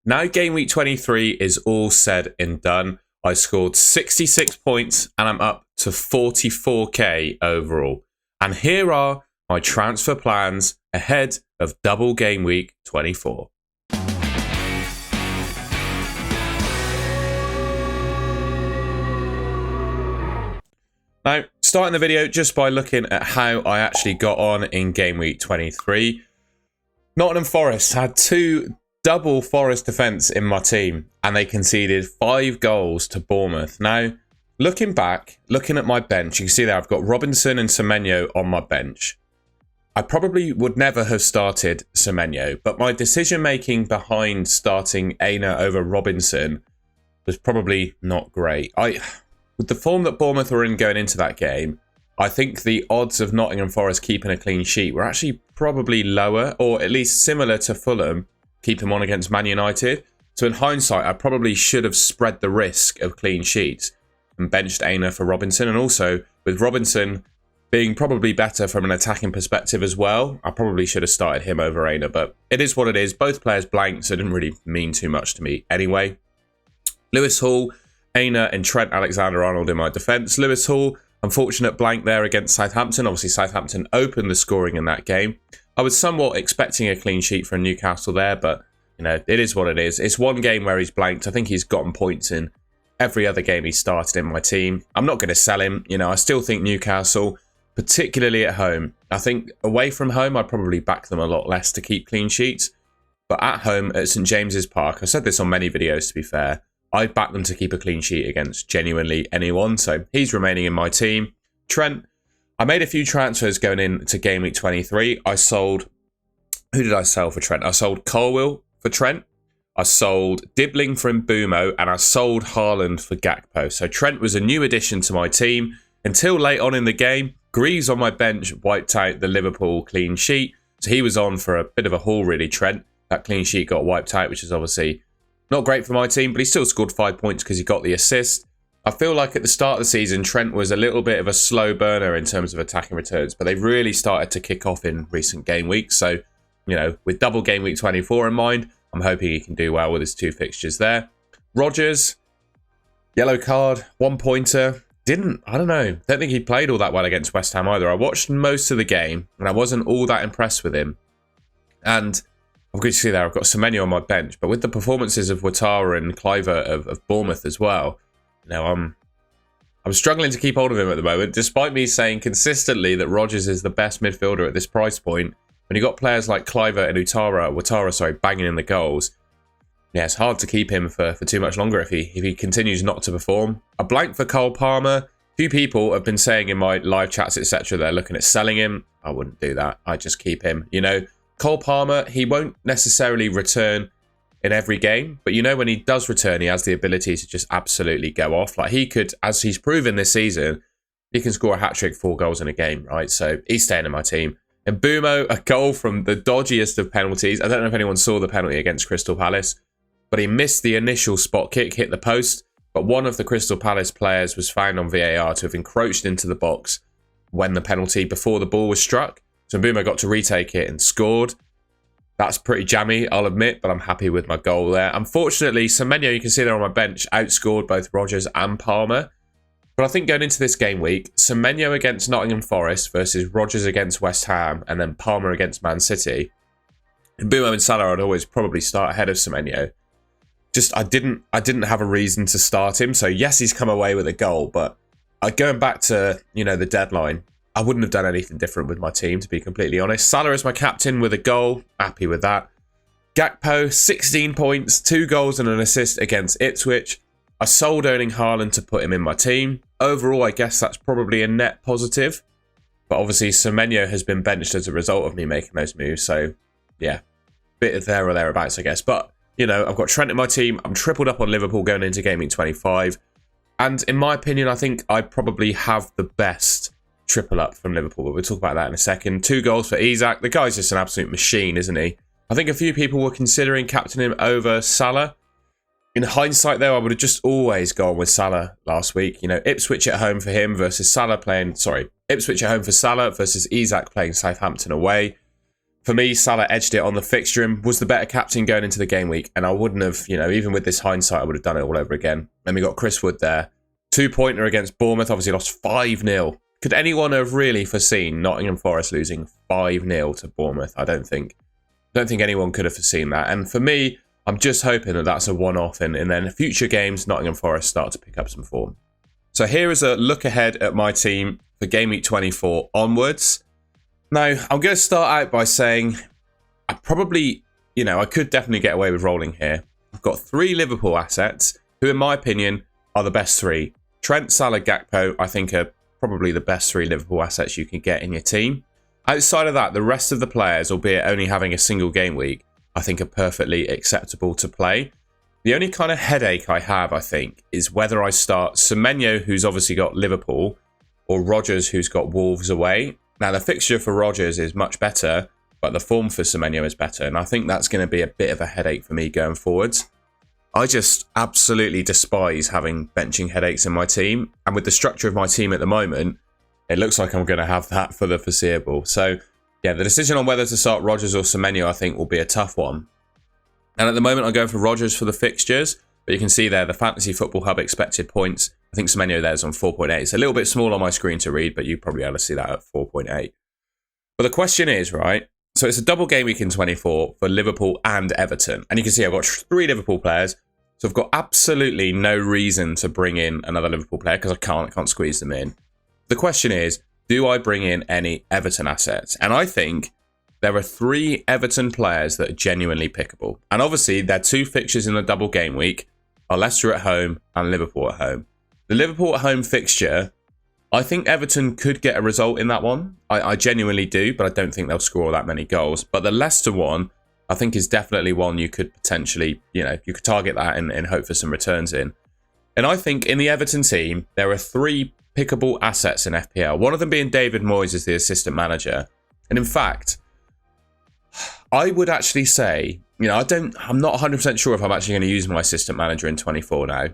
Now game week 23 is all said and done. I scored 66 points and I'm up to 44k overall. And here are my transfer plans ahead of double game week 24. Now, starting the video just by looking at how I actually got on in game week 23. Nottingham Forest had two double Forest defence in my team and they conceded 5 goals to Bournemouth. Now, looking back, looking at my bench, you can see there I've got Robinson and Semenyo on my bench. I probably would never have started Semenyo, but my decision making behind starting Aina over Robinson was probably not great. With the form that Bournemouth were in going into that game, I think the odds of Nottingham Forest keeping a clean sheet were actually probably lower, or at least similar to Fulham keeping on against Man United. So in hindsight, I probably should have spread the risk of clean sheets and benched Aina for Robinson. And also, with Robinson being probably better from an attacking perspective as well, I probably should have started him over Aina. But it is what it is. Both players blanked, so it didn't really mean too much to me anyway. Lewis Hall, Aina and Trent Alexander-Arnold in my defence. Lewis Hall, unfortunate blank there against Southampton. Obviously, Southampton opened the scoring in that game. I was somewhat expecting a clean sheet from Newcastle there, but, you know, it is what it is. It's one game where he's blanked. I think he's gotten points in every other game he started in my team. I'm not going to sell him. You know, I still think Newcastle, particularly at home. I think away from home, I'd probably back them a lot less to keep clean sheets. But at home at St James's Park, I've said this on many videos to be fair, I'd back them to keep a clean sheet against genuinely anyone. So he's remaining in my team. Trent, I made a few transfers going into game week 23. I sold, who did I sell for Trent? I sold Colwill for Trent. I sold Dibbling for Mbumo and I sold Haaland for Gakpo. So Trent was a new addition to my team until late on in the game. Greaves on my bench wiped out the Liverpool clean sheet. So he was on for a bit of a haul really, Trent. That clean sheet got wiped out, which is obviously not great for my team, but he still scored 5 points because he got the assist. I feel like at the start of the season, Trent was a little bit of a slow burner in terms of attacking returns, but they've really started to kick off in recent game weeks. So, you know, with double game week 24 in mind, I'm hoping he can do well with his 2 fixtures there. Rodgers, yellow card, 1 pointer. I don't know. Don't think he played all that well against West Ham either. I watched most of the game and I wasn't all that impressed with him. And I'm good to see there, I've got Semenyo on my bench, but with the performances of Ouattara and Kluivert of Bournemouth as well, you know, I'm struggling to keep hold of him at the moment, despite me saying consistently that Rodgers is the best midfielder at this price point. When you've got players like Kluivert and Ouattara, banging in the goals, yeah, it's hard to keep him for too much longer if he continues not to perform. A blank for Cole Palmer. Few people have been saying in my live chats, etc., they're looking at selling him. I wouldn't do that. I'd just keep him, you know. Cole Palmer, he won't necessarily return in every game, but you know when he does return, he has the ability to just absolutely go off. Like he could, as he's proven this season, he can score a hat-trick, 4 goals in a game, right? So he's staying in my team. And Mbumo, a goal from the dodgiest of penalties. I don't know if anyone saw the penalty against Crystal Palace, but he missed the initial spot kick, hit the post, but one of the Crystal Palace players was found on VAR to have encroached into the box when the penalty before the ball was struck. So Mbumo got to retake it and scored. That's pretty jammy, I'll admit, but I'm happy with my goal there. Unfortunately, Semenyo, you can see there on my bench, outscored both Rodgers and Palmer. But I think going into this game week, Semenyo against Nottingham Forest versus Rodgers against West Ham and then Palmer against Man City. Mbumo and Salah I'd always probably start ahead of Semenyo. Just, I didn't have a reason to start him. So yes, he's come away with a goal, but going back to, you know, the deadline, I wouldn't have done anything different with my team, to be completely honest. Salah is my captain with a goal. Happy with that. Gakpo, 16 points, 2 goals and an assist against Ipswich. I sold Erling Haaland to put him in my team. Overall, I guess that's probably a net positive. But obviously, Semenyo has been benched as a result of me making those moves. So, yeah, bit of there or thereabouts, I guess. But, you know, I've got Trent in my team. I'm tripled up on Liverpool going into game week 25. And in my opinion, I think I probably have the best triple up from Liverpool, but we'll talk about that in a second. 2 goals for Isak. The guy's just an absolute machine, isn't he? I think a few people were considering captaining him over Salah. In hindsight, though, I would have just always gone with Salah last week. You know, Ipswich at home for him versus Ipswich at home for Salah versus Isak playing Southampton away. For me, Salah edged it on the fixturing, was the better captain going into the game week, and I wouldn't have, even with this hindsight, I would have done it all over again. Then we got Chris Wood there. 2-pointer against Bournemouth, obviously lost 5-0. Could anyone have really foreseen Nottingham Forest losing 5-0 to Bournemouth? I don't think anyone could have foreseen that. And for me, I'm just hoping that that's a one-off, and then future games, Nottingham Forest start to pick up some form. So here is a look ahead at my team for Game Week 24 onwards. Now, I'm going to start out by saying I probably, I could definitely get away with rolling here. I've got 3 Liverpool assets who, in my opinion, are the best 3. Trent, Salah, Gakpo, I think are probably the best 3 Liverpool assets you can get in your team. Outside of that, the rest of the players, albeit only having a single game week, I think are perfectly acceptable to play. The only kind of headache I have, I think, is whether I start Semenyo, who's obviously got Liverpool, or Rodgers, who's got Wolves away. Now, the fixture for Rodgers is much better, but the form for Semenyo is better, and I think that's going to be a bit of a headache for me going forwards. I just absolutely despise having benching headaches in my team, and with the structure of my team at the moment, it looks like I'm going to have that for the foreseeable. So, yeah, the decision on whether to start Rodgers or Semenyo, I think, will be a tough one. And at the moment, I'm going for Rodgers for the fixtures, but you can see there the Fantasy Football Hub expected points. I think Semenyo there is on 4.8. It's a little bit small on my screen to read, but you probably able to see that at 4.8. But the question is, right, so it's a double game week in 24 for Liverpool and Everton. And you can see I've got 3 Liverpool players, so I've got absolutely no reason to bring in another Liverpool player because I can't squeeze them in. The question is, do I bring in any Everton assets? And I think there are 3 Everton players that are genuinely pickable. And obviously, their 2 fixtures in the double game week are Leicester at home and Liverpool at home. The Liverpool at home fixture, I think Everton could get a result in that one. I genuinely do, but I don't think they'll score that many goals. But the Leicester one, I think is definitely one you could potentially, you could target that and hope for some returns in. And I think in the Everton team, there are 3 pickable assets in FPL. One of them being David Moyes as the assistant manager. And in fact, I would actually say, I'm not 100% sure if I'm actually going to use my assistant manager in 24 now.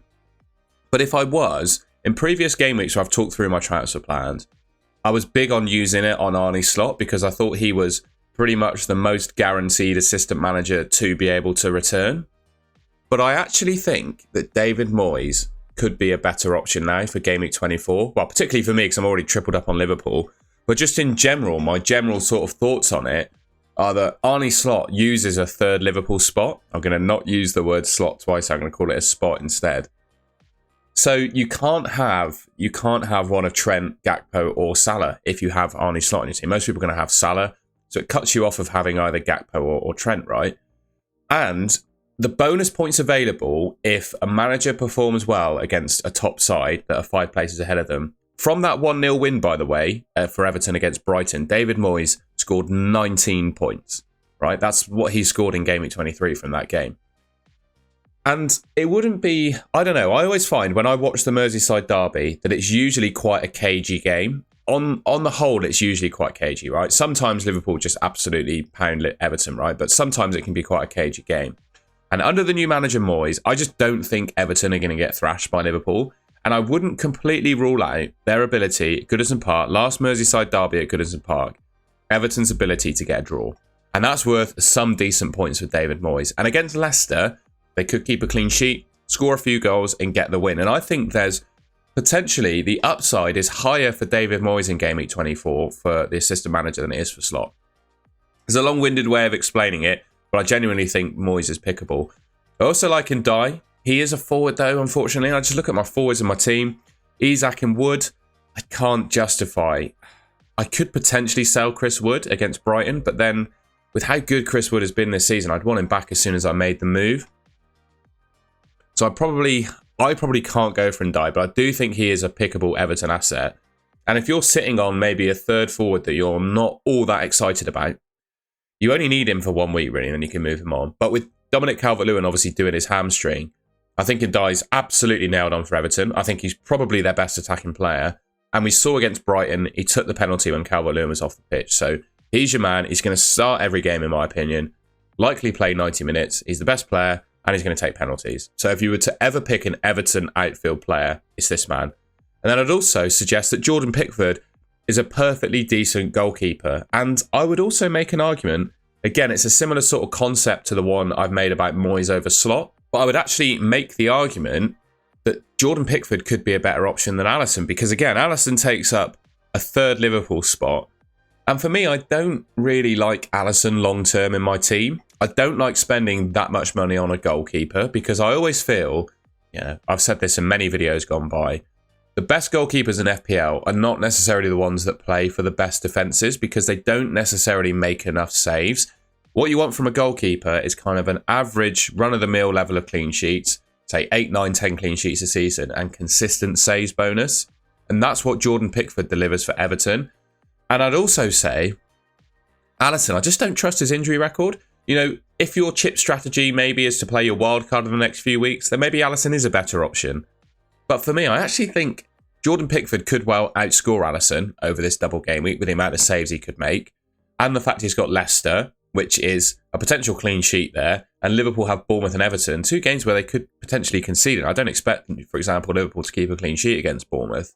But if I was, in previous game weeks where I've talked through my transfer plans, I was big on using it on Arnie Slot because I thought he was pretty much the most guaranteed assistant manager to be able to return. But I actually think that David Moyes could be a better option now for Game Week 24. Well, particularly for me because I'm already tripled up on Liverpool. But just in general, my general sort of thoughts on it are that Arnie Slot uses a 3rd Liverpool spot. I'm going to not use the word slot twice. I'm going to call it a spot instead. So you can't have one of Trent, Gakpo or Salah if you have Arnie Slot in your team. Most people are going to have Salah. So it cuts you off of having either Gakpo or Trent, right? And the bonus points available if a manager performs well against a top side that are 5 places ahead of them. From that 1-0 win, by the way, for Everton against Brighton, David Moyes scored 19 points, right? That's what he scored in Game Week 23 from that game. And it wouldn't be, I don't know, I always find when I watch the Merseyside derby that it's usually quite a cagey game. On the whole, it's usually quite cagey, right? Sometimes Liverpool just absolutely pound Everton, right? But sometimes it can be quite a cagey game. And under the new manager Moyes, I just don't think Everton are going to get thrashed by Liverpool. And I wouldn't completely rule out their ability at Goodison Park, last Merseyside derby at Goodison Park, Everton's ability to get a draw. And that's worth some decent points for David Moyes. And against Leicester, they could keep a clean sheet, score a few goals and get the win. And I think there's potentially the upside is higher for David Moyes in Game Week 24 for the assistant manager than it is for Slot. There's a long-winded way of explaining it, but I genuinely think Moyes is pickable. I also like Ndiaye. He is a forward though, unfortunately. I just look at my forwards in my team. Isak and Wood, I can't justify. I could potentially sell Chris Wood against Brighton, but then with how good Chris Wood has been this season, I'd want him back as soon as I made the move. So I probably can't go for Ndiaye, but I do think he is a pickable Everton asset. And if you're sitting on maybe a 3rd forward that you're not all that excited about, you only need him for 1 week really, and then you can move him on. But with Dominic Calvert-Lewin obviously doing his hamstring, I think Ndiaye's absolutely nailed on for Everton. I think he's probably their best attacking player. And we saw against Brighton, he took the penalty when Calvert-Lewin was off the pitch. So he's your man. He's going to start every game, in my opinion. Likely play 90 minutes. He's the best player, and he's going to take penalties. So if you were to ever pick an Everton outfield player, it's this man. And then I'd also suggest that Jordan Pickford is a perfectly decent goalkeeper. And I would also make an argument Again, it's a similar sort of concept to the one I've made about Moyes over Slot, but I would actually make the argument that Jordan Pickford could be a better option than Alisson, because again, Alisson takes up a third Liverpool spot. And for me, I don't really like Alisson long-term in my team. I don't like spending that much money on a goalkeeper because I always feel, I've said this in many videos gone by, the best goalkeepers in FPL are not necessarily the ones that play for the best defences because they don't necessarily make enough saves. What you want from a goalkeeper is kind of an average run-of-the-mill level of clean sheets, say 8, 9, 10 clean sheets a season, and consistent saves bonus. And that's what Jordan Pickford delivers for Everton. And I'd also say, Alisson, I just don't trust his injury record. If your chip strategy maybe is to play your wild card in the next few weeks, then maybe Alisson is a better option. But for me, I actually think Jordan Pickford could well outscore Alisson over this double game week with the amount of saves he could make. And the fact he's got Leicester, which is a potential clean sheet there. And Liverpool have Bournemouth and Everton, 2 games where they could potentially concede. I don't expect, for example, Liverpool to keep a clean sheet against Bournemouth.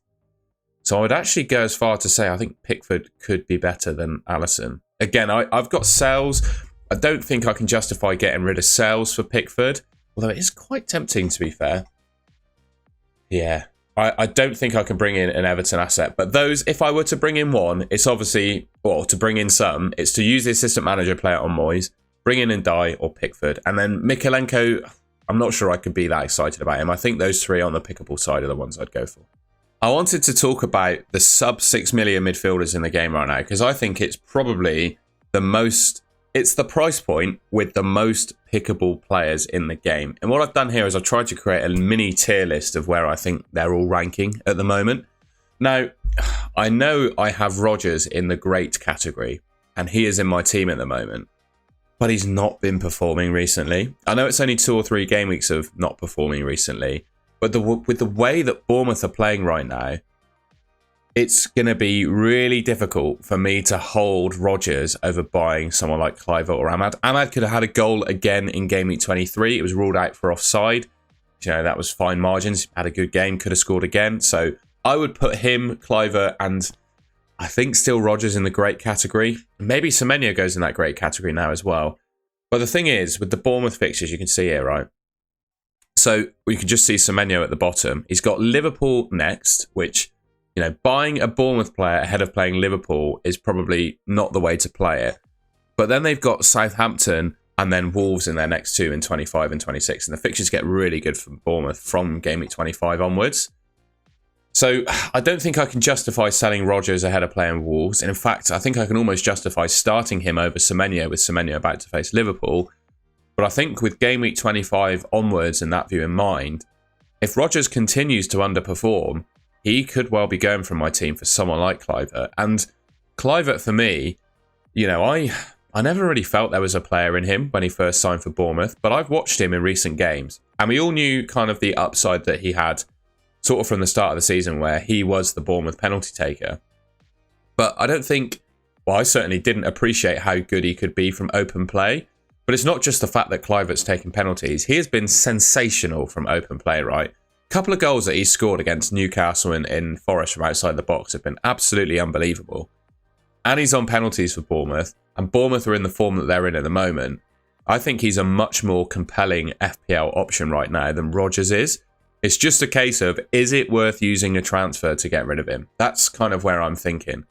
So I would actually go as far to say I think Pickford could be better than Alisson. Again, I've got Sells. I don't think I can justify getting rid of Sells for Pickford, although it is quite tempting to be fair. Yeah, I don't think I can bring in an Everton asset. But those, if I were to bring in one, it's obviously, or to bring in some, it's to use the assistant manager player on Moyes, bring in Ndiaye or Pickford. And then Mikalenko, I'm not sure I could be that excited about him. I think those 3 on the pickable side are the ones I'd go for. I wanted to talk about the sub 6 million midfielders in the game right now, because I think it's probably it's the price point with the most pickable players in the game. And what I've done here is I've tried to create a mini tier list of where I think they're all ranking at the moment. Now, I know I have Rodgers in the great category, and he is in my team at the moment, but he's not been performing recently. I know it's only 2 or 3 game weeks of not performing recently, but with the way that Bournemouth are playing right now, it's going to be really difficult for me to hold Rodgers over buying someone like Kluivert or Ahmad. Ahmad could have had a goal again in game week 23. It was ruled out for offside. That was fine margins. Had a good game, could have scored again. So I would put him, Kluivert, and I think still Rodgers in the great category. Maybe Semenyo goes in that great category now as well. But the thing is, with the Bournemouth fixtures, you can see here, right? So we can just see Semenyo at the bottom. He's got Liverpool next, which, buying a Bournemouth player ahead of playing Liverpool is probably not the way to play it. But then they've got Southampton and then Wolves in their next 2 in 25 and 26. And the fixtures get really good from Bournemouth from game week 25 onwards. So I don't think I can justify selling Rodgers ahead of playing Wolves. And in fact, I think I can almost justify starting him over Semenyo with Semenyo about to face Liverpool. But I think with game week 25 onwards and that view in mind, if Rodgers continues to underperform, he could well be going from my team for someone like Kluivert. And Kluivert, for me, I never really felt there was a player in him when he first signed for Bournemouth, but I've watched him in recent games. And we all knew kind of the upside that he had sort of from the start of the season where he was the Bournemouth penalty taker. But I don't think, I certainly didn't appreciate how good he could be from open play. But it's not just the fact that Kluivert's taken penalties. He has been sensational from open play, right? A couple of goals that he's scored against Newcastle and in Forest from outside the box have been absolutely unbelievable. And he's on penalties for Bournemouth. And Bournemouth are in the form that they're in at the moment. I think he's a much more compelling FPL option right now than Rodgers is. It's just a case of, is it worth using a transfer to get rid of him? That's kind of where I'm thinking.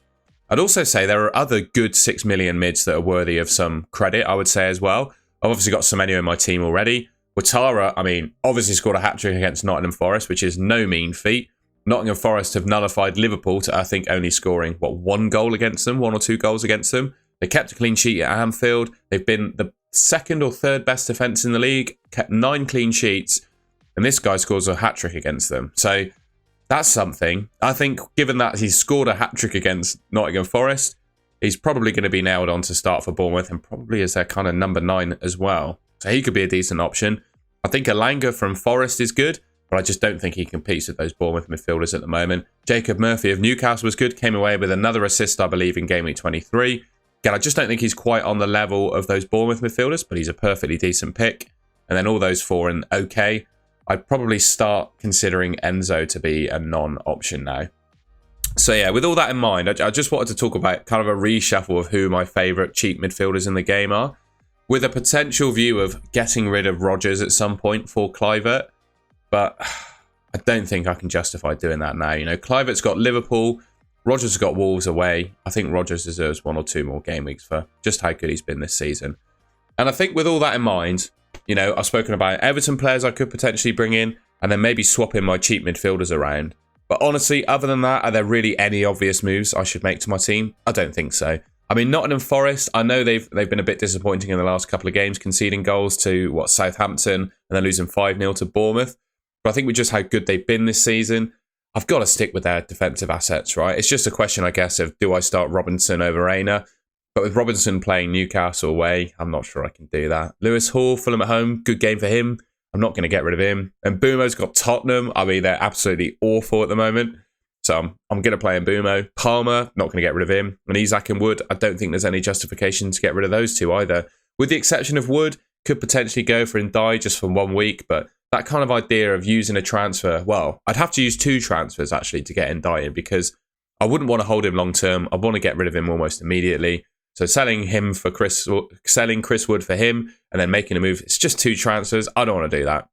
I'd also say there are other good 6 million mids that are worthy of some credit, I would say as well. I've obviously got Semenyo in my team already. Ouattara, obviously scored a hat-trick against Nottingham Forest, which is no mean feat. Nottingham Forest have nullified Liverpool to, I think, only scoring, 1 goal against them, 1 or 2 goals against them. They kept a clean sheet at Anfield. They've been the 2nd or 3rd best defence in the league, kept 9 clean sheets, and this guy scores a hat-trick against them. So that's something. I think given that he's scored a hat-trick against Nottingham Forest, he's probably going to be nailed on to start for Bournemouth and probably as their kind of number 9 as well. So he could be a decent option. I think Elanga from Forest is good, but I just don't think he competes with those Bournemouth midfielders at the moment. Jacob Murphy of Newcastle was good, came away with another assist, I believe, in game week 23. Again, I just don't think he's quite on the level of those Bournemouth midfielders, but he's a perfectly decent pick. And then all those 4 in okay. I'd probably start considering Enzo to be a non-option now. So yeah, with all that in mind, I just wanted to talk about kind of a reshuffle of who my favourite cheap midfielders in the game are, with a potential view of getting rid of Rodgers at some point for Kluivert. But I don't think I can justify doing that now. You know, Kluivert's got Liverpool, Rodgers has got Wolves away. I think Rodgers deserves 1 or 2 more game weeks for just how good he's been this season. And I think with all that in mind, you know, I've spoken about Everton players I could potentially bring in and then maybe swapping my cheap midfielders around. But honestly, other than that, are there really any obvious moves I should make to my team? I don't think so. I mean, Nottingham Forest, I know they've been a bit disappointing in the last couple of games, conceding goals to, Southampton, and then losing 5-0 to Bournemouth. But I think with just how good they've been this season, I've got to stick with their defensive assets, right? It's just a question, I guess, of do I start Robinson over Aina? But with Robinson playing Newcastle away, I'm not sure I can do that. Lewis Hall, Fulham at home, good game for him. I'm not going to get rid of him. And Mbumo's got Tottenham. I mean, they're absolutely awful at the moment. So I'm going to play Mbumo. Palmer, not going to get rid of him. And Isak and Wood, I don't think there's any justification to get rid of those two either. With the exception of Wood, could potentially go for Ndai just for 1 week. But that kind of idea of using a transfer, well, I'd have to use 2 transfers actually to get Ndai in because I wouldn't want to hold him long term. I want to get rid of him almost immediately. So selling Chris Wood for him and then making a move, it's just 2 transfers. I don't want to do that.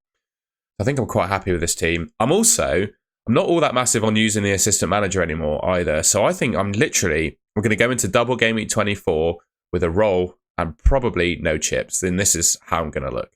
I think I'm quite happy with this team. I'm not all that massive on using the assistant manager anymore either. So I think we're going to go into double game week 24 with a roll and probably no chips. Then this is how I'm going to look.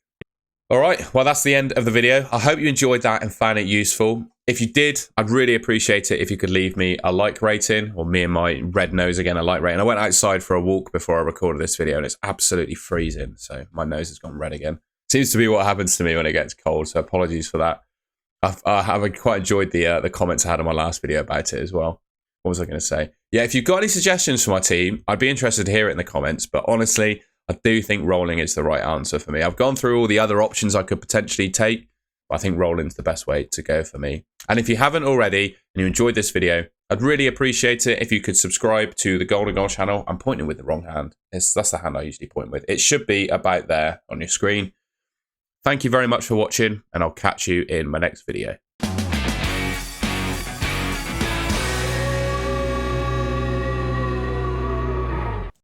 All right, well, that's the end of the video. I hope you enjoyed that and found it useful. If you did, I'd really appreciate it if you could leave me a like rating, or me and my red nose again, a like rating. I went outside for a walk before I recorded this video and it's absolutely freezing, so my nose has gone red again. Seems to be what happens to me when it gets cold, so apologies for that. I've quite enjoyed the comments I had on my last video about it as well. What was I going to say? Yeah, if you've got any suggestions for my team, I'd be interested to hear it in the comments, but honestly, I do think rolling is the right answer for me. I've gone through all the other options I could potentially take, but I think rolling's the best way to go for me. And if you haven't already and you enjoyed this video, I'd really appreciate it if you could subscribe to the Golden Goal channel. I'm pointing with the wrong hand. That's the hand I usually point with. It should be about there on your screen. Thank you very much for watching, and I'll catch you in my next video.